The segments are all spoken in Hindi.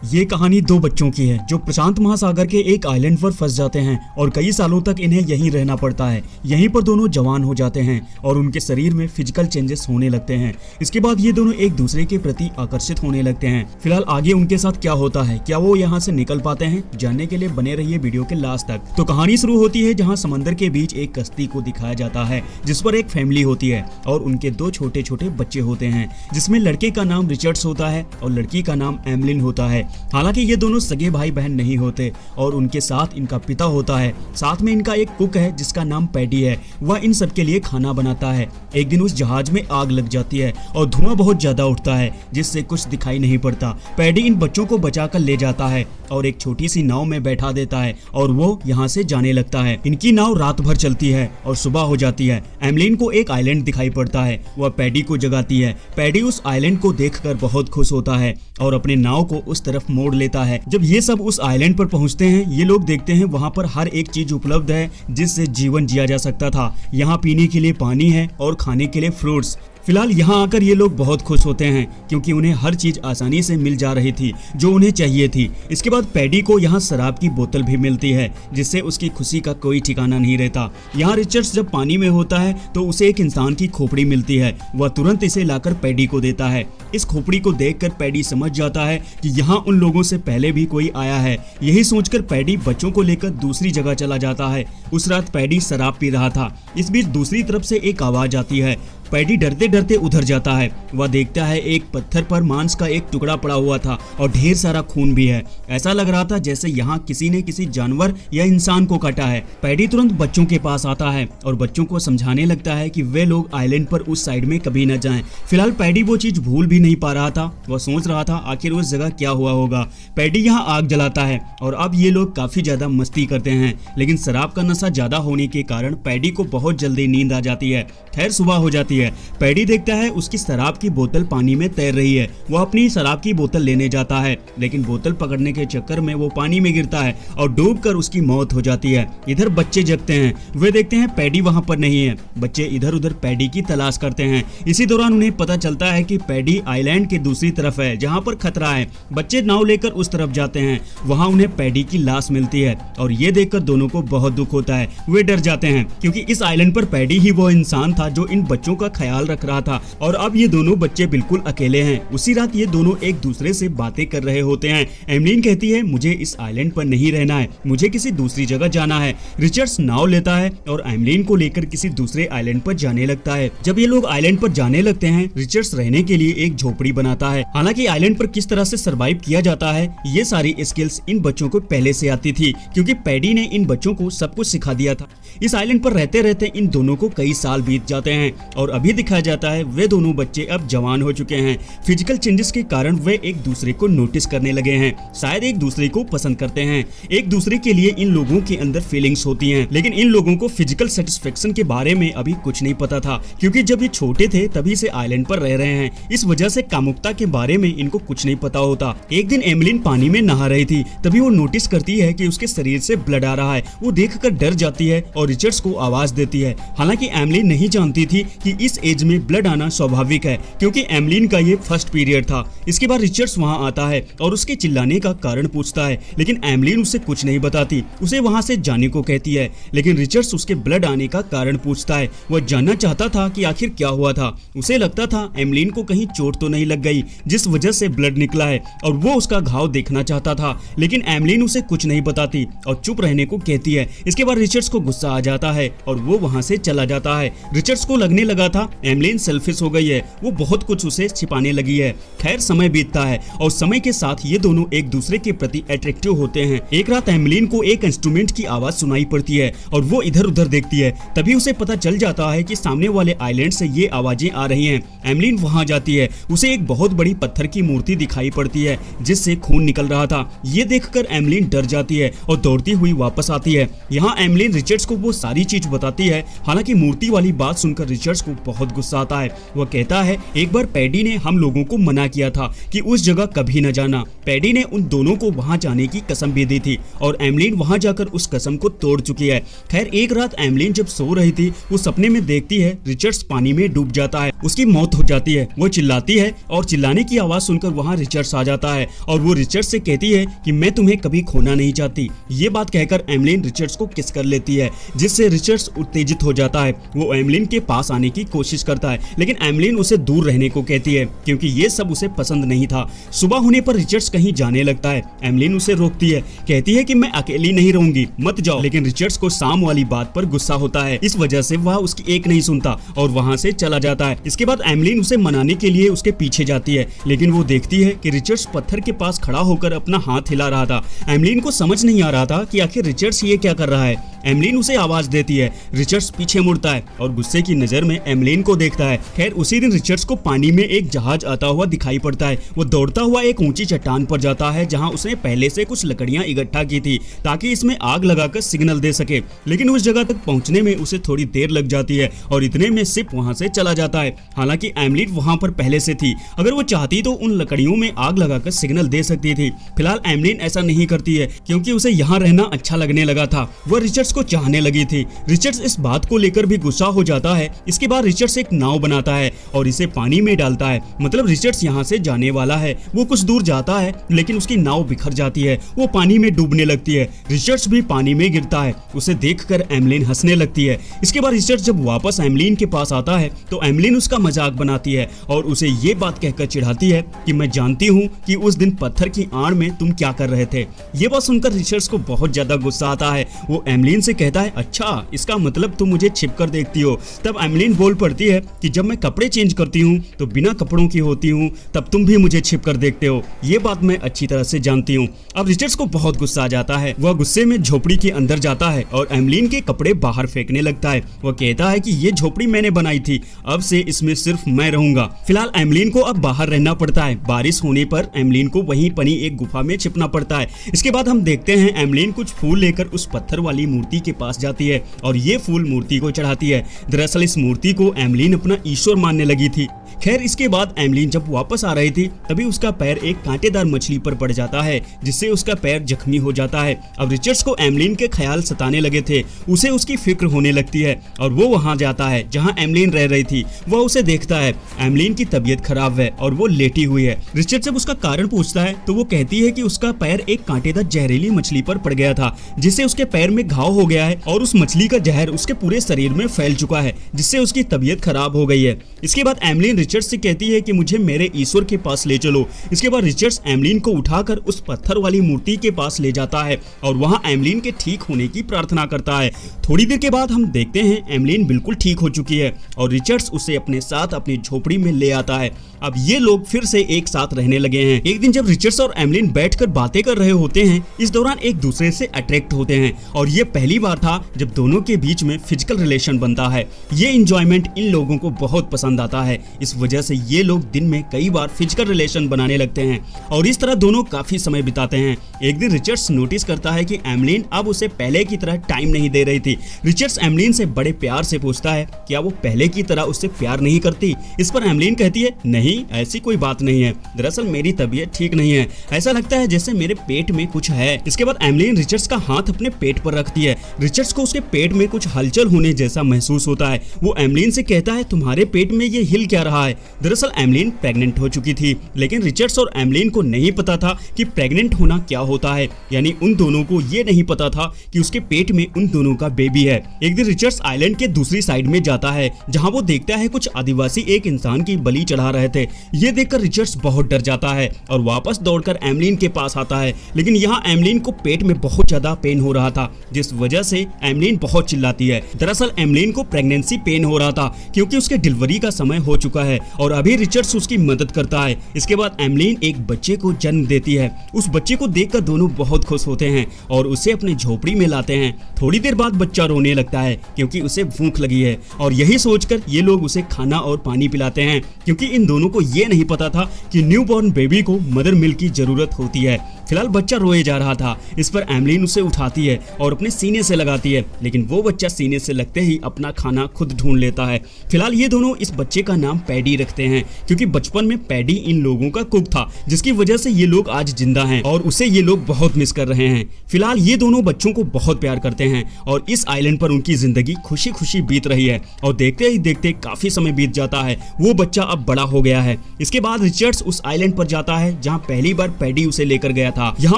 ये कहानी दो बच्चों की है जो प्रशांत महासागर के एक आइलैंड पर फंस जाते हैं और कई सालों तक इन्हें यहीं रहना पड़ता है। यहीं पर दोनों जवान हो जाते हैं और उनके शरीर में फिजिकल चेंजेस होने लगते हैं। इसके बाद ये दोनों एक दूसरे के प्रति आकर्षित होने लगते हैं। फिलहाल आगे उनके साथ क्या होता है, क्या वो यहाँ से निकल पाते हैं, जानने के लिए बने रहिए वीडियो के लास्ट तक। तो कहानी शुरू होती है जहाँ समंदर के बीच एक कश्ती को दिखाया जाता है जिस पर एक फैमिली होती है और उनके दो छोटे छोटे बच्चे होते हैं, जिसमें लड़के का नाम रिचर्ड्स होता है और लड़की का नाम एमलिन होता है। हालांकि ये दोनों सगे भाई बहन नहीं होते और उनके साथ इनका पिता होता है। साथ में इनका एक कुक है जिसका नाम पैडी है, वह इन सबके लिए खाना बनाता है। एक दिन उस जहाज में आग लग जाती है और धुआं बहुत ज्यादा उठता है जिससे कुछ दिखाई नहीं पड़ता। पैडी इन बच्चों को बचाकर ले जाता है और एक छोटी सी नाव में बैठा देता है और वो यहाँ से जाने लगता है। इनकी नाव रात भर चलती है और सुबह हो जाती है। एमलिन को एक आइलैंड दिखाई पड़ता है, वह पैडी को जगाती है। पैडी उस आइलैंड को देखकर बहुत खुश होता है और अपने नाव को उस तरफ मोड़ लेता है। जब ये सब उस आइलैंड पर पहुंचते हैं, ये लोग देखते हैं वहां पर हर एक चीज उपलब्ध है जिससे जीवन जिया जा सकता था। यहाँ पीने के लिए पानी है और खाने के लिए फ्रूट्स। फिलहाल यहाँ आकर ये लोग बहुत खुश होते हैं क्योंकि उन्हें हर चीज आसानी से मिल जा रही थी जो उन्हें चाहिए थी। इसके बाद पैडी को यहाँ शराब की बोतल भी मिलती है जिससे उसकी खुशी का कोई ठिकाना नहीं रहता। यहाँ रिचर्ड्स जब पानी में होता है तो उसे एक इंसान की खोपड़ी मिलती है, वह तुरंत इसे लाकर पैडी को देता है। इस खोपड़ी को देखकर पैडी समझ जाता है कि यहाँ उन लोगों से पहले भी कोई आया है। यही सोचकर पैडी बच्चों को लेकर दूसरी जगह चला जाता है। उस रात पैडी शराब पी रहा था। इस बीच दूसरी तरफ से एक आवाज आती है। पैडी डरते डरते उधर जाता है। वह देखता है एक पत्थर पर मांस का एक टुकड़ा पड़ा हुआ था और ढेर सारा खून भी है। ऐसा लग रहा था जैसे यहाँ किसी ने किसी जानवर या इंसान को काटा है। पैडी तुरंत बच्चों के पास आता है और बच्चों को समझाने लगता है कि वे लोग आइलैंड पर उस साइड में कभी न जाएं। फिलहाल पैडी वो चीज भूल भी नहीं पा रहा था। वह सोच रहा था आखिर उस जगह क्या हुआ होगा। पैडी यहाँ आग जलाता है और अब ये लोग काफी ज्यादा मस्ती करते हैं, लेकिन शराब का नशा ज्यादा होने के कारण पैडी को बहुत जल्दी नींद आ जाती है। खैर सुबह हो जाती है। पैडी देखता है उसकी शराब की बोतल पानी में तैर रही है। वह अपनी शराब की बोतल लेने जाता है, लेकिन बोतल पकड़ने के चक्कर में वो पानी में गिरता है और डूबकर उसकी मौत हो जाती है। इधर बच्चे जगते हैं, वे देखते हैं पैडी वहां पर नहीं है। बच्चे इधर उधर पैडी की तलाश करते हैं। इसी दौरान उन्हें पता चलता है कि पैडी आइलैंड के दूसरी तरफ है जहाँ पर खतरा है। बच्चे नाव लेकर उस तरफ जाते हैं, वहाँ उन्हें पैडी की लाश मिलती है और ये देखकर दोनों को बहुत दुख होता है। वे डर जाते हैं क्योंकि इस आइलैंड पर पैडी ही वो इंसान था जो इन बच्चों का ख्याल रख रहा था और अब ये दोनों बच्चे बिल्कुल अकेले हैं। उसी रात ये दोनों एक दूसरे से बातें कर रहे होते हैं। एमलिन कहती है मुझे इस आइलैंड पर नहीं रहना है, मुझे किसी दूसरी जगह जाना है। रिचर्ड्स नाव लेता है और एमलिन को लेकर किसी दूसरे आइलैंड पर जाने लगता है। जब ये लोग आइलैंड पर जाने लगते हैं, रिचर्ड्स रहने के लिए एक झोपड़ी बनाता है। हालांकि आइलैंड पर किस तरह से सरवाइव किया जाता है ये सारी स्किल्स इन बच्चों को पहले से आती थी क्योंकि पैडी ने इन बच्चों को सब कुछ सिखा दिया था। इस आइलैंड पर रहते रहते इन दोनों को कई साल बीत जाते हैं और अभी दिखाया जाता है वे दोनों बच्चे अब जवान हो चुके हैं। फिजिकल चेंजेस के कारण वे एक दूसरे को नोटिस करने लगे हैं, शायद एक दूसरे को पसंद करते हैं। एक दूसरे के लिए इन लोगों के अंदर फीलिंग्स होती हैं, लेकिन इन लोगों को फिजिकल सेटिस्फेक्शन के बारे में अभी कुछ नहीं पता था क्योंकि जब ये छोटे थे तभी से आइलैंड पर रह रहे हैं। इस वजह से कामुकता के बारे में इनको कुछ नहीं पता होता। एक दिन एमलिन पानी में नहा रही थी, तभी वो नोटिस करती है कि उसके शरीर से ब्लड आ रहा है। वो देखकर डर जाती है और रिचर्ड्स को आवाज देती है। हालांकि एमलिन नहीं जानती थी कि इस एज में ब्लड आना स्वाभाविक है क्योंकि एमलिन का ये फर्स्ट पीरियड था। इसके बाद रिचर्ड्स वहां आता है और उसके चिल्लाने का कारण पूछता है, लेकिन एमलिन उसे कुछ नहीं बताती, उसे वहां से जाने को कहती है। लेकिन रिचर्ड्स उसके ब्लड आने का कारण पूछता है। वह जानना चाहता था कि आखिर क्या हुआ था। उसे लगता था एमलिन को कहीं चोट तो नहीं लग गई जिस वजह से ब्लड निकला है और वो उसका घाव देखना चाहता था, लेकिन एमलिन उसे कुछ नहीं बताती और चुप रहने को कहती है। इसके बाद रिचर्ड्स को गुस्सा आ जाता है और वो वहां से चला जाता है। रिचर्ड्स को लगने लगा था एमलिन सेल्फिश हो गई है, वो बहुत कुछ उसे छिपाने लगी है। खैर समय बीतता है और समय के साथ ये दोनों एक दूसरे के प्रति अट्रैक्टिव होते हैं। एक रात एमलिन को एक इंस्ट्रूमेंट की आवाज सुनाई पड़ती है और वो इधर उधर देखती है। तभी उसे पता चल जाता है कि सामने वाले आइलैंड से ये आवाजें आ रही हैं। एमलिन वहां जाती है, उसे एक बहुत बड़ी पत्थर की मूर्ति दिखाई पड़ती है जिससे खून निकल रहा था। ये देखकर एमलिन डर जाती है और दौड़ती हुई वापस आती है। यहाँ एमलिन रिचर्ड्स को वो सारी चीज बताती है। हालांकि मूर्ति वाली बात सुनकर रिचर्ड्स को बहुत गुस्सा आता है। वह कहता है एक बार पैडी ने हम लोगों को मना किया था कि उस जगह कभी न जाना। पैडी ने उन दोनों को वहां जाने की कसम भी दी थी और एमलिन वहां जाकर उस कसम को तोड़ चुकी है। खैर एक रात एमलिन जब सो रही थी वो सपने में देखती है रिचर्ड्स पानी में डूब जाता है, उसकी मौत हो जाती है। वो चिल्लाती है और चिल्लाने की आवाज सुनकर वहां रिचर्ड्स आ जाता है और वो रिचर्ड्स से कहती है कि मैं तुम्हें कभी खोना नहीं चाहती। ये बात कहकर एमलिन रिचर्ड्स को किस कर लेती है, जिससे रिचर्ड्स उत्तेजित हो जाता है। वो एमलिन के पास आने की कोशिश करता है लेकिन एमलिन उसे दूर रहने को कहती है क्योंकि ये सब उसे पसंद नहीं था। सुबह होने पर रिचर्ड्स कहीं जाने लगता है। एमलिन उसे रोकती है, कहती है कि मैं अकेली नहीं रहूंगी, मत जाओ। लेकिन रिचर्ड्स को शाम वाली बात पर गुस्सा होता है, इस वजह से वह उसकी एक नहीं सुनता और वहां से चला जाता है। इसके बाद एमलिन उसे मनाने के लिए उसके पीछे जाती है लेकिन वो देखती है कि रिचर्ड्स पत्थर के पास खड़ा होकर अपना हाथ हिला रहा था। एमलिन को समझ नहीं आ रहा था कि आखिर रिचर्ड्स ये क्या कर रहा है। एमलिन उसे आवाज देती है, रिचर्ड्स पीछे मुड़ता है और गुस्से की नजर में एमलिन को देखता है। खैर उसी दिन रिचर्ड्स को पानी में एक जहाज आता हुआ दिखाई पड़ता है। वो दौड़ता हुआ एक ऊंची चट्टान पर जाता है जहां उसने पहले से कुछ लकड़ियां इकट्ठा की थी ताकि इसमें आग लगाकर सिग्नल दे सके। लेकिन उस जगह तक पहुंचने में उसे थोड़ी देर लग जाती है और इतने में शिप वहां से चला जाता है। हालांकि एमलिन वहां पर पहले से थी, अगर वो चाहती तो उन लकड़ियों में आग लगाकर सिग्नल दे सकती थी। फिलहाल एमलिन ऐसा नहीं करती है क्योंकि उसे यहाँ रहना अच्छा लगने लगा था। वह रिचर्ड्स को चाहने लगी थी। रिचर्ड्स इस बात को लेकर भी गुस्सा हो जाता है। इसके बाद रिचर्ड्स एक नाव बनाता है और इसे पानी में डालता है। मतलब रिचर्ड्स यहाँ से जाने वाला है। वो कुछ दूर जाता है लेकिन उसकी नाव बिखर जाती है, वो पानी में डूबने लगती है। रिचर्ड्स भी पानी में गिरता है। उसे देखकर एमलिन हंसने लगती है। इसके बाद रिचर्ड्स जब वापस एमलिन के पास आता है तो एमलिन उसका मजाक बनाती है और उसे ये बात कहकर चिढ़ाती है कि मैं जानती हूँ कि उस दिन पत्थर की आड़ में तुम क्या कर रहे थे। ये बात सुनकर रिचर्ड्स को बहुत ज्यादा गुस्सा आता है। वो एमलिन से कहता है अच्छा इसका मतलब तुम मुझे छिपकर देखती हो। तब एमलिन बोल पड़ती है कि जब मैं कपड़े चेंज करती हूँ तो बिना कपड़ों की होती हूँ, तब तुम भी मुझे छिपकर देखते हो। ये बात मैं अच्छी तरह से जानती हूँ। अब रिचर्ड्स को बहुत गुस्सा आ जाता है। वह गुस्से में झोपड़ी के अंदर जाता है और एमलिन के कपड़े बाहर फेंकने लगता है। वह कहता है कि ये झोपड़ी मैंने बनाई थी, अब से इसमें सिर्फ मैं रहूंगा। फिलहाल एमलिन को अब बाहर रहना पड़ता है। बारिश होने पर एमलिन को वहीं बनी एक गुफा में छिपना पड़ता है। इसके बाद हम देखते हैं एमलिन कुछ फूल लेकर उस पत्थर वाली मूर्ति के पास जाती है और ये फूल मूर्ति को चढ़ाती है। दरअसल इस मूर्ति को एमलिन अपना ईश्वर मानने लगी थी। खैर इसके बाद एमलिन जब वापस आ रही थी तभी उसका पैर एक कांटेदार मछली पर पड़ जाता है जिससे उसका पैर जख्मी हो जाता है। अब रिचर्ड्स को एमलिन के ख्याल सताने लगे थे। उसे उसकी फिक्र होने लगती है और वो वहां जाता है जहां एमलिन रह रही थी। वह उसे देखता है। एमलिन की तबीयत खराब है और वो लेटी हुई है। रिचर्ड जब उसका कारण पूछता है तो वो कहती है कि उसका पैर एक कांटेदार जहरीली मछली पर पड़ गया था जिससे उसके पैर में घाव हो गया है और उस मछली का जहर उसके पूरे शरीर में फैल चुका है जिससे उसकी तबीयत खराब हो गई है। इसके बाद एमलिन रिचर्ड्स से कहती है कि मुझे मेरे ईश्वर के पास ले चलो। इसके बाद रिचर्ड्स एमलिन को उठाकर उस पत्थर वाली मूर्ति के पास ले जाता है और वहां एमलिन के ठीक होने की प्रार्थना करता है। थोड़ी देर के बाद हम देखते हैं एमलिन बिल्कुल ठीक हो चुकी है और रिचर्ड्स उसे अपने साथ अपनी झोपड़ी में ले आता है। अब ये लोग फिर से एक साथ रहने लगे हैं। एक दिन जब रिचर्ड्स और एमलिन बैठकर बातें कर रहे होते हैं, इस दौरान एक दूसरे से अट्रैक्ट होते हैं और ये पहली बार था जब दोनों के बीच में फिजिकल रिलेशन बनता है। ये इंजॉयमेंट इन लोगों को बहुत पसंद आता है। इस वजह से ये लोग दिन में कई बार फिजिकल रिलेशन बनाने लगते हैं और इस तरह दोनों काफी समय बिताते हैं। एक दिन रिचर्ड्स नोटिस करता है कि एमलिन अब उसे पहले की तरह टाइम नहीं दे रही थी। रिचर्ड्स एमलिन से बड़े प्यार से पूछता है क्या वो पहले की तरह उससे प्यार नहीं करती। इस पर एमलिन कहती है नहीं, ऐसी कोई बात नहीं है, दरअसल मेरी तबीयत ठीक नहीं है, ऐसा लगता है जैसे मेरे पेट में कुछ है। इसके बाद एमलिन रिचर्ड्स का हाथ अपने पेट पर रखती है। रिचर्ड्स को उसके पेट में कुछ हलचल होने जैसा महसूस होता है। वो एमलिन से कहता है तुम्हारे पेट में ये हिल क्या रहा है। दरअसल एमलिन प्रेग्नेंट हो चुकी थी लेकिन रिचर्ड्स और एमलिन को नहीं पता था कि प्रेग्नेंट होना क्या होता है, यानी उन दोनों को ये नहीं पता था कि उसके पेट में उन दोनों का बेबी है। एक दिन रिचर्ड्स आइलैंड के दूसरी साइड में जाता है जहां वो देखता है कुछ आदिवासी एक इंसान की बलि चढ़ा रहे थे। ये देखकर रिचर्ड्स बहुत डर जाता है और वापस दौड़कर एमलिन के पास आता है लेकिन यहाँ एमलिन को पेट में बहुत ज्यादा पेन हो रहा था जिस वजह से एमलिन बहुत चिल्लाती है। दरअसल एमलिन को प्रेगनेंसी पेन हो रहा था क्योंकि उसके डिलीवरी का समय हो चुका है और अभी रिचर्ड्स उसकी मदद करता है। इसके बाद एमलिन एक बच्चे को जन्म देती है। उस बच्चे को देखकर दोनों बहुत खुश होते हैं और उसे अपनी झोपड़ी में लाते हैं। थोड़ी देर बाद बच्चा रोने लगता है क्योंकि उसे भूख लगी है और यही सोचकर ये लोग उसे खाना और पानी पिलाते हैं क्योंकि इन दोनों को ये नहीं पता था कि न्यूबॉर्न बेबी को मदर मिल्क की जरूरत होती है। फिलहाल बच्चा रोए जा रहा था। इस पर एमलिन उसे उठाती है और अपने सीने से लगाती है, लेकिन वो बच्चा सीने से लगते ही अपना खाना खुद ढूंढ लेता है। फिलहाल ये दोनों इस बच्चे का नाम पैडी रखते हैं, क्योंकि बचपन में पैडी इन लोगों का कुक था, जिसकी वजह से ये लोग आज जिंदा हैं और उसे ये लोग बहुत मिस कर रहे हैं। फिलहाल ये दोनों बच्चों को बहुत प्यार करते हैं और इस आइलैंड पर उनकी जिंदगी खुशी खुशी बीत रही है। और देखते ही देखते काफी समय बीत जाता है। वो बच्चा अब बड़ा हो गया है। इसके बाद रिचर्ड्स उस आइलैंड पर जाता है जहाँ पहली बार पैडी उसे लेकर गया था। यहाँ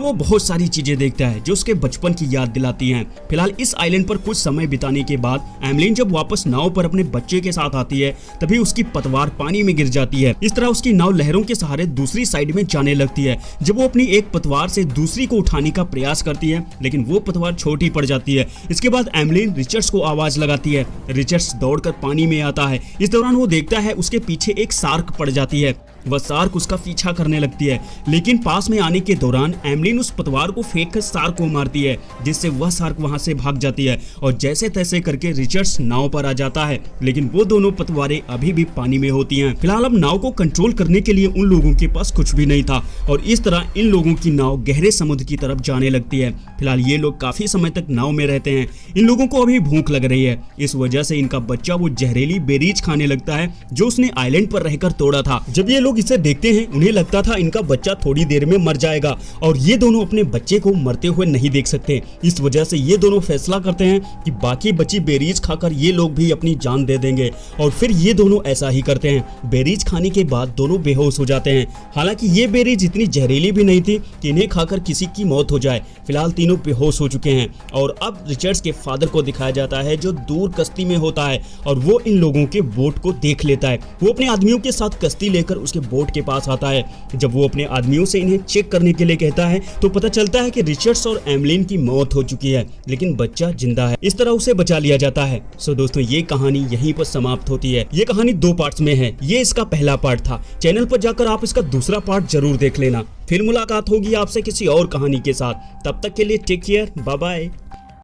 वो बहुत सारी चीजें देखता है जो उसके बचपन की याद दिलाती हैं। फिलहाल इस आइलैंड पर कुछ समय बिताने के बाद एमलिन जब वापस नाव पर अपने बच्चे के साथ आती है, तभी उसकी पतवार पानी में गिर जाती है। इस तरह उसकी नाव लहरों के सहारे दूसरी साइड में जाने लगती है। जब वो अपनी एक पतवार से दूसरी को उठाने का प्रयास करती है, लेकिन वो पतवार छोटी पड़ जाती है। इसके बाद एमलिन रिचर्ड्स को आवाज लगाती है। रिचर्ड्स दौड़कर पानी में आता है। इस दौरान वो देखता है उसके पीछे एक शार्क पड़ जाती है। वह शार्क उसका पीछा करने लगती है, लेकिन पास में आने के दौरान एमलिन उस पतवार को फेंककर शार्क को मारती है, जिससे वह शार्क वहां से भाग जाती है और जैसे तैसे करके रिचर्ड्स नाव पर आ जाता है, लेकिन वो दोनों पतवारें अभी भी पानी में होती हैं। फिलहाल अब नाव को कंट्रोल करने के लिए उन लोगों के पास कुछ भी नहीं था और इस तरह इन लोगों की नाव गहरे समुद्र की तरफ जाने लगती है। फिलहाल ये लोग काफी समय तक नाव में रहते हैं। इन लोगों को अभी भूख लग रही है। इस वजह से इनका बच्चा वो जहरीली बेरीज खाने लगता है जो उसने आइलैंड पर रहकर तोड़ा था। जब ये लोग इसे देखते हैं, उन्हें लगता था इनका बच्चा थोड़ी देर में मर जाएगा और ये दोनों अपने बच्चे को मरते हुए नहीं देख सकते। इस वजह से ये दोनों फैसला करते हैं कि बाकी बची बेरीज खाकर ये लोग भी अपनी जान दे देंगे और फिर ये दोनों ऐसा ही करते हैं। बेरीज खाने के बाद दोनों बेहोश हो जाते हैं। हालांकि ये बेरीज इतनी जहरीली भी नहीं थी कि इन्हें खाकर किसी की मौत हो जाए। फिलहाल तीनों बेहोश हो चुके हैं और अब रिचर्ड्स के फादर को दिखाया जाता है जो दूर कश्ती में होता है और वो इन लोगों के बोट को देख लेता है। वो अपने आदमियों के साथ कश्ती लेकर उसके बोट के पास आता है। जब वो अपने आदमियों से इन्हें चेक करने के लिए कहता है तो पता चलता है कि रिचर्ड्स और एमलिन की मौत हो चुकी है, लेकिन बच्चा जिंदा है। इस तरह उसे बचा लिया जाता है। सो दोस्तों, ये कहानी यहीं पर समाप्त होती है। ये कहानी 2 पार्ट्स में है। ये इसका पहला पार्ट था। चैनल पर जाकर आप इसका दूसरा पार्ट जरूर देख लेना। फिर मुलाकात होगी आपसे किसी और कहानी के साथ। तब तक के लिए टेक केयर, बाय बाय।